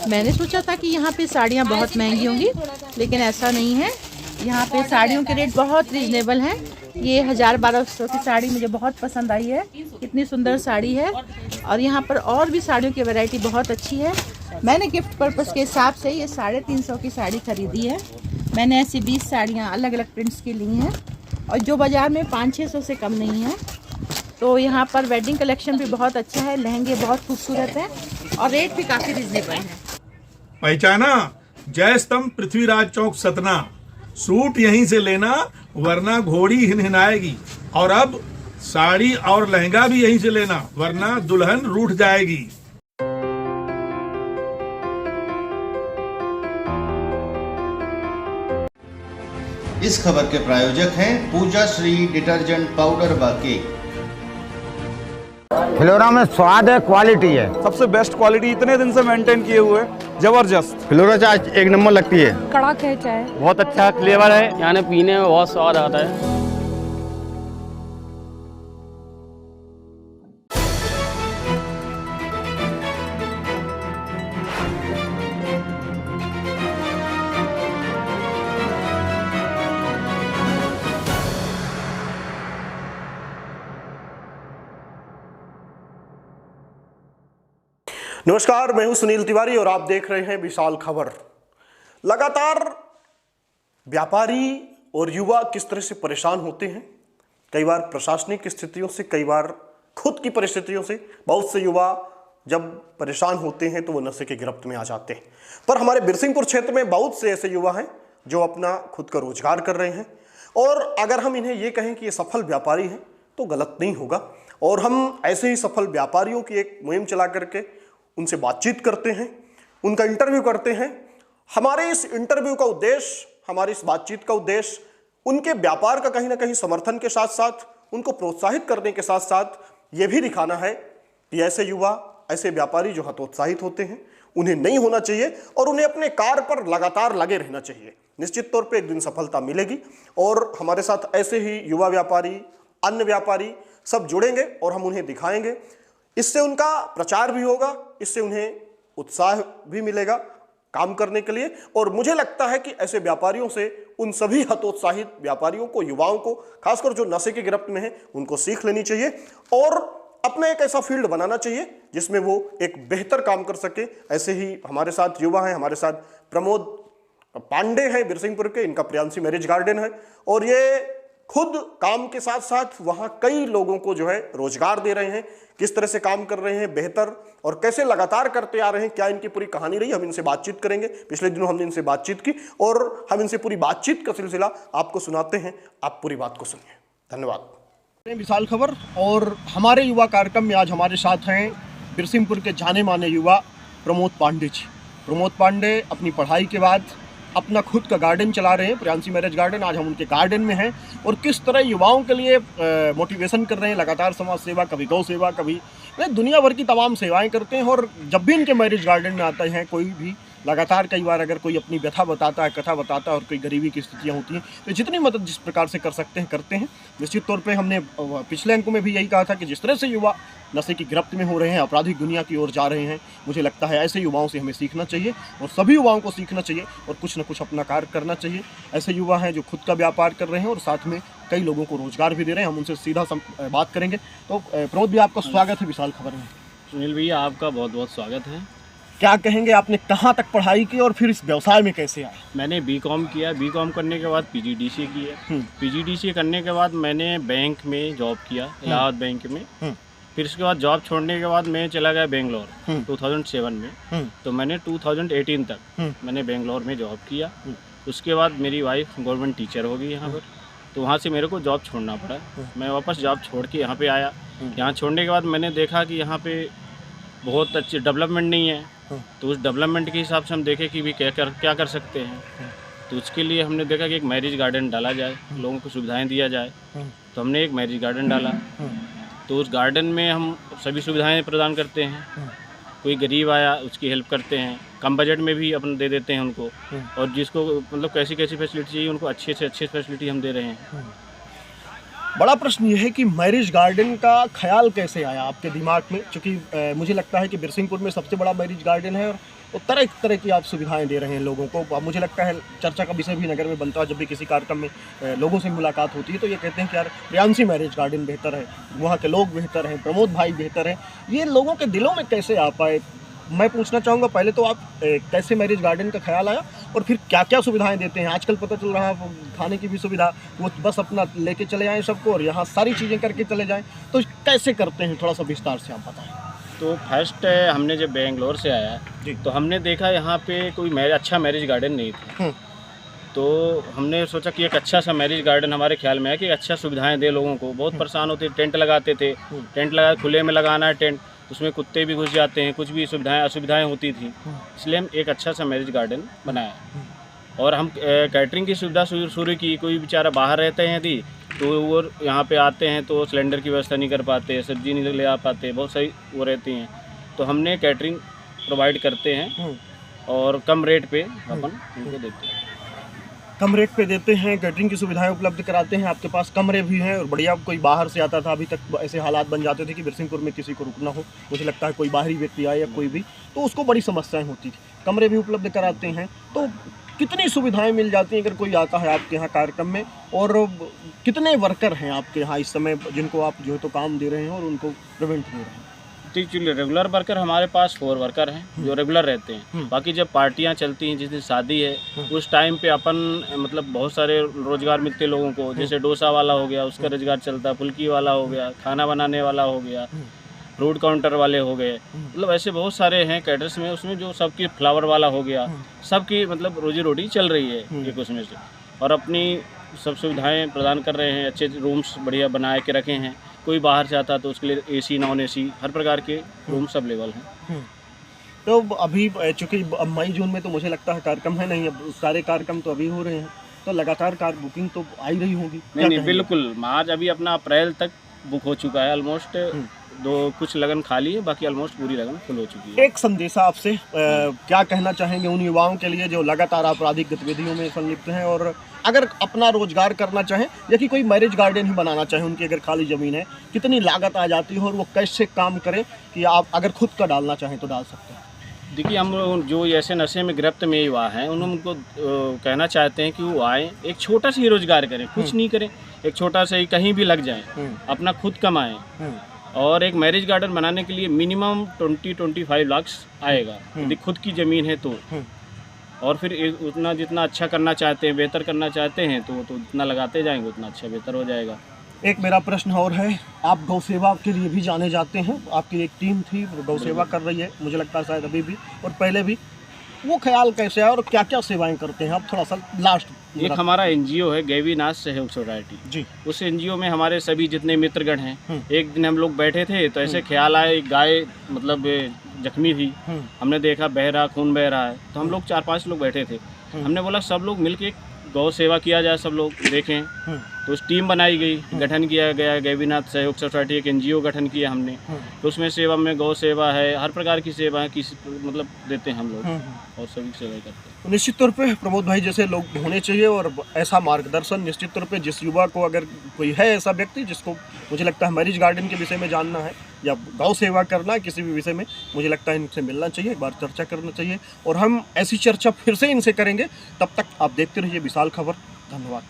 मैंने सोचा था कि यहाँ पे साड़ियाँ बहुत महंगी होंगी, लेकिन ऐसा नहीं है। यहाँ पे साड़ियों के रेट बहुत रिजनेबल हैं। ये 1000-1200 की साड़ी मुझे बहुत पसंद आई है। इतनी सुंदर साड़ी है। और यहाँ पर और भी साड़ियों की वैरायटी बहुत अच्छी है। मैंने गिफ्ट पर्पस के हिसाब से ये 350 की साड़ी खरीदी है। मैंने ऐसी 20 साड़ियाँ अलग अलग प्रिंट्स की ली हैं, और जो बाज़ार में 500-600 से कम नहीं है। तो यहाँ पर वेडिंग कलेक्शन भी बहुत अच्छा है, लहंगे बहुत खूबसूरत हैं, और रेट भी काफ़ी रिजनेबल है। पहचाना? जय स्तंभ पृथ्वीराज चौक सतना। सूट यहीं से लेना, वरना घोड़ी हिनहिनाएगी। और अब साड़ी और लहंगा भी यहीं से लेना, वरना दुल्हन रूठ जाएगी। इस खबर के प्रायोजक हैं पूजा श्री डिटर्जेंट पाउडर व केक। फ्लोरा में स्वाद है, क्वालिटी है, सबसे बेस्ट क्वालिटी इतने दिन से मेंटेन किए हुए, जबरदस्त। फ्लोरा चाय एक नंबर लगती है, कड़क है चाय, बहुत अच्छा फ्लेवर है, यानी पीने में बहुत स्वाद आता है। नमस्कार, मैं हूं सुनील तिवारी और आप देख रहे हैं विशाल खबर। लगातार व्यापारी और युवा किस तरह से परेशान होते हैं, कई बार प्रशासनिक स्थितियों से, कई बार खुद की परिस्थितियों से। बहुत से युवा जब परेशान होते हैं तो वो नशे के गिरफ्त में आ जाते हैं। पर हमारे बिरसिंहपुर क्षेत्र में बहुत से ऐसे युवा हैं जो अपना खुद का रोजगार कर रहे हैं, और अगर हम इन्हें ये कहें कि ये सफल व्यापारी हैं तो गलत नहीं होगा। और हम ऐसे ही सफल व्यापारियों की एक मुहिम चला करके उनसे बातचीत करते हैं, उनका इंटरव्यू करते हैं। हमारे इस इंटरव्यू का उद्देश्य, हमारी इस बातचीत का उद्देश्य उनके व्यापार का कहीं ना कहीं समर्थन के साथ साथ, उनको प्रोत्साहित करने के साथ साथ ये भी दिखाना है कि ऐसे युवा, ऐसे व्यापारी जो हतोत्साहित होते हैं, उन्हें नहीं होना चाहिए और उन्हें अपने कार्य पर लगातार लगे रहना चाहिए। निश्चित तौर पर एक दिन सफलता मिलेगी और हमारे साथ ऐसे ही युवा व्यापारी, अन्य व्यापारी सब जुड़ेंगे और हम उन्हें दिखाएंगे। इससे उनका प्रचार भी होगा, इससे उन्हें उत्साह भी मिलेगा काम करने के लिए। और मुझे लगता है कि ऐसे व्यापारियों से, उन सभी हतोत्साहित व्यापारियों को, युवाओं को, खासकर जो नशे की गिरफ्त में हैं, उनको सीख लेनी चाहिए और अपना एक ऐसा फील्ड बनाना चाहिए जिसमें वो एक बेहतर काम कर सके। ऐसे ही हमारे साथ युवा हैं, हमारे साथ प्रमोद पांडे हैं बिरसिंहपुर के, इनका प्रियांशी मैरिज गार्डन है और ये खुद काम के साथ साथ वहां कई लोगों को जो है रोजगार दे रहे हैं। किस तरह से काम कर रहे हैं बेहतर और कैसे लगातार करते आ रहे हैं, क्या इनकी पूरी कहानी रही, हम इनसे बातचीत करेंगे। पिछले दिनों हमने इनसे बातचीत की और हम इनसे पूरी बातचीत का सिलसिला आपको सुनाते हैं। आप पूरी बात को सुनिए। धन्यवाद। विशाल खबर और हमारे युवा कार्यक्रम में आज हमारे साथ हैं बिरसिंहपुर के जाने माने युवा प्रमोद पांडे जी। प्रमोद पांडे अपनी पढ़ाई के बाद अपना खुद का गार्डन चला रहे हैं, प्रियांशी मैरिज गार्डन। आज हम उनके गार्डन में हैं और किस तरह युवाओं के लिए मोटिवेशन कर रहे हैं, लगातार समाज सेवा, कभी गौ सेवा, कभी दुनिया भर की तमाम सेवाएं करते हैं। और जब भी इनके मैरिज गार्डन में आते हैं कोई भी, लगातार कई बार अगर कोई अपनी व्यथा बताता है, कथा बताता है और कोई गरीबी की स्थितियाँ होती हैं तो जितनी मदद जिस प्रकार से कर सकते हैं करते हैं। निश्चित तौर पे हमने पिछले अंकों में भी यही कहा था कि जिस तरह से युवा नशे की गिरफ्त में हो रहे हैं, आपराधिक दुनिया की ओर जा रहे हैं, मुझे लगता है ऐसे युवाओं से हमें सीखना चाहिए और सभी युवाओं को सीखना चाहिए और कुछ न कुछ अपना कार्य करना चाहिए। ऐसे युवा हैं जो खुद का व्यापार कर रहे हैं और साथ में कई लोगों को रोजगार भी दे रहे हैं। हम उनसे सीधा बात करेंगे। तो प्रमोद भी, आपका स्वागत है विशाल खबर में। सुनील भैया, आपका बहुत बहुत स्वागत है। क्या कहेंगे, आपने कहाँ तक पढ़ाई की और फिर इस व्यवसाय में कैसे आए? मैंने बीकॉम किया, बीकॉम करने के बाद पीजीडीसीए किया। पीजीडीसीए करने के बाद मैंने बैंक में जॉब किया, इलाहाबाद बैंक में। फिर उसके बाद जॉब छोड़ने के बाद मैं चला गया बेंगलोर 2007 में। तो मैंने 2018 तक मैंने बेंगलोर में जॉब किया। उसके बाद मेरी वाइफ गवर्नमेंट टीचर हो गई यहाँ पर, तो वहाँ से मेरे को जॉब छोड़ना पड़ा। मैं वापस जॉब छोड़ के यहाँ पे आया। यहाँ छोड़ने के बाद मैंने देखा कि यहाँ पे बहुत अच्छी डेवलपमेंट नहीं है, तो उस डेवलपमेंट के हिसाब से हम देखें कि भी क्या कर सकते हैं। तो उसके लिए हमने देखा कि एक मैरिज गार्डन डाला जाए, लोगों को सुविधाएं दिया जाए। तो हमने एक मैरिज गार्डन डाला। तो उस गार्डन में हम सभी सुविधाएं प्रदान करते हैं। कोई गरीब आया उसकी हेल्प करते हैं, कम बजट में भी अपन दे देते हैं उनको, और जिसको मतलब कैसी फैसिलिटी चाहिए उनको अच्छे से अच्छी फैसिलिटी हम दे रहे हैं। बड़ा प्रश्न ये है कि मैरिज गार्डन का ख्याल कैसे आया आपके दिमाग में, क्योंकि मुझे लगता है कि बिरसिंहपुर में सबसे बड़ा मैरिज गार्डन है और तो तरह तरह की आप सुविधाएं दे रहे हैं लोगों को। अब मुझे लगता है चर्चा का विषय भी नगर में बनता है, जब भी किसी कार्यक्रम में लोगों से मुलाकात होती है तो ये कहते हैं कि यार प्रियांशी मैरिज गार्डन बेहतर है, वहाँ के लोग बेहतर हैं, प्रमोद भाई बेहतर है। ये लोगों के दिलों में कैसे आ पाए? मैं पूछना चाहूँगा पहले तो आप कैसे मैरिज गार्डन का ख्याल आया और फिर क्या क्या सुविधाएं देते हैं? आजकल पता चल रहा है खाने की भी सुविधा, वो बस अपना लेके चले आएँ सबको और यहाँ सारी चीज़ें करके चले जाएँ, तो कैसे करते हैं थोड़ा सा विस्तार से आप बताएं। तो फर्स्ट हमने जब बेंगलोर से आया तो हमने देखा यहाँ पे कोई अच्छा मैरिज गार्डन नहीं था। तो हमने सोचा कि एक अच्छा सा मैरिज गार्डन हमारे ख्याल में है कि अच्छा सुविधाएं दे लोगों को। बहुत परेशान होते, टेंट लगाते थे, टेंट लगा खुले में लगाना है टेंट, उसमें कुत्ते भी घुस जाते हैं, कुछ भी असुविधाएं होती थी। इसलिए हम एक अच्छा सा मैरिज गार्डन बनाया और हम कैटरिंग की सुविधा शुरू की। कोई बेचारा बाहर रहते हैं यदि तो वो यहाँ पे आते हैं तो सिलेंडर की व्यवस्था नहीं कर पाते, सब्जी नहीं ले आ पाते, बहुत सही वो रहती हैं, तो हमने कैटरिंग प्रोवाइड करते हैं और कम रेट पे अपन उनको देते हैं। कम रेट पे देते हैं, कैटरिंग की सुविधाएं उपलब्ध कराते हैं, आपके पास कमरे भी हैं और बढ़िया। कोई बाहर से आता था, अभी तक ऐसे हालात बन जाते थे कि बिरसिंहपुर में किसी को रुकना हो, मुझे लगता है कोई बाहरी व्यक्ति आए या कोई भी, तो उसको बड़ी समस्याएं होती थी। कमरे भी उपलब्ध कराते हैं, तो कितनी सुविधाएं मिल जाती हैं अगर कोई आता है आपके यहाँ कार्यक्रम में? और कितने वर्कर हैं आपके यहाँ इस समय जिनको आप जो है तो काम दे रहे हैं और उनको पेमेंट दे रहे हैं? एक्चुअली रेगुलर वर्कर हमारे पास 4 वर्कर हैं जो रेगुलर रहते हैं। बाकी जब पार्टियां चलती हैं, जिस दिन शादी है उस टाइम पे अपन मतलब बहुत सारे रोजगार मिलते हैं लोगों को। जैसे डोसा वाला हो गया, उसका रोजगार चलता है, फुल्की वाला हो गया, खाना बनाने वाला हो गया, फ्रूट काउंटर वाले हो गए, मतलब ऐसे बहुत सारे हैं कैटर्स में। उसमें जो सबकी फ्लावर वाला हो गया, सबकी मतलब रोजी रोटी चल रही है एक उसमें से, और अपनी सब सुविधाएं प्रदान कर रहे हैं। अच्छे रूम्स बढ़िया बना के रखे हैं। कोई बाहर से आता तो उसके लिए एसी नॉन एसी हर प्रकार के रूम्स अवेलेबल हैं। तो अभी चूँकि अब मई जून में तो मुझे लगता है कार्यक्रम है नहीं, अब सारे कार्यक्रम तो अभी हो रहे हैं, तो लगातार कार बुकिंग तो आ ही रही होगी। नहीं बिल्कुल, मार्च अभी अपना अप्रैल तक बुक हो चुका है ऑलमोस्ट। कुछ लगन खाली है, बाकी ऑलमोस्ट पूरी लगन फुल हो चुकी है। एक संदेशा आपसे क्या कहना चाहेंगे उन युवाओं के लिए जो लगातार आपराधिक गतिविधियों में संलिप्त हैं और अगर अपना रोजगार करना चाहें या कि कोई मैरिज गार्डन ही बनाना चाहें, उनकी अगर खाली ज़मीन है, कितनी लागत आ जाती है और वो कैसे काम करें कि आप अगर खुद का डालना चाहें तो डाल सकते हैं? देखिए, हम जो ऐसे नशे में गिरफ्त में युवा हैं उनको कहना चाहते हैं कि वो आएँ, एक छोटा सा ही रोजगार करें, कुछ नहीं करें, एक छोटा सा ही कहीं भी लग जाएं, अपना खुद कमाएं। और एक मैरिज गार्डन बनाने के लिए मिनिमम 20-25 लाख आएगा यदि खुद की ज़मीन है तो। और फिर उतना जितना अच्छा करना चाहते हैं, बेहतर करना चाहते हैं तो जितना लगाते जाएंगे उतना अच्छा बेहतर हो जाएगा। एक मेरा प्रश्न और है, आप गौ सेवा के लिए भी जाने जाते हैं, आपकी एक टीम थी गौ सेवा कर रही है, मुझे लगता है शायद अभी भी और पहले भी, वो ख्याल कैसे है और क्या क्या सेवाएं करते हैं आप थोड़ा सा लास्ट? एक हमारा एनजीओ है गैवीनाथ सहयोग सोसाइटी जी, उस एनजीओ में हमारे सभी जितने मित्रगण हैं, एक दिन हम लोग बैठे थे तो ऐसे ख्याल आया, एक गाय मतलब जख्मी थी, हमने देखा बह रहा, खून बह रहा है, तो हम लोग 4-5 लोग बैठे थे, हमने बोला सब लोग मिलके गौ सेवा किया जाए, सब लोग देखें। तो उस टीम बनाई गई, गठन किया गया, गैवीनाथ सहयोग सोसाइटी एक एनजीओ गठन किया हमने, तो उसमें सेवा में गौ सेवा है, हर प्रकार की सेवा है, किसी मतलब देते हैं हम लोग और सभी सेवा करते हैं। निश्चित तौर पे प्रमोद भाई जैसे लोग होने चाहिए और ऐसा मार्गदर्शन निश्चित तौर पे जिस युवा को, अगर कोई है ऐसा व्यक्ति जिसको मुझे लगता है मैरिज गार्डन के विषय में जानना है या गौ सेवा करना है किसी भी विषय में, मुझे लगता है इनसे मिलना चाहिए, एक बार चर्चा करना चाहिए और हम ऐसी चर्चा फिर से इनसे करेंगे। तब तक आप देखते रहिए विशाल खबर। धन्यवाद।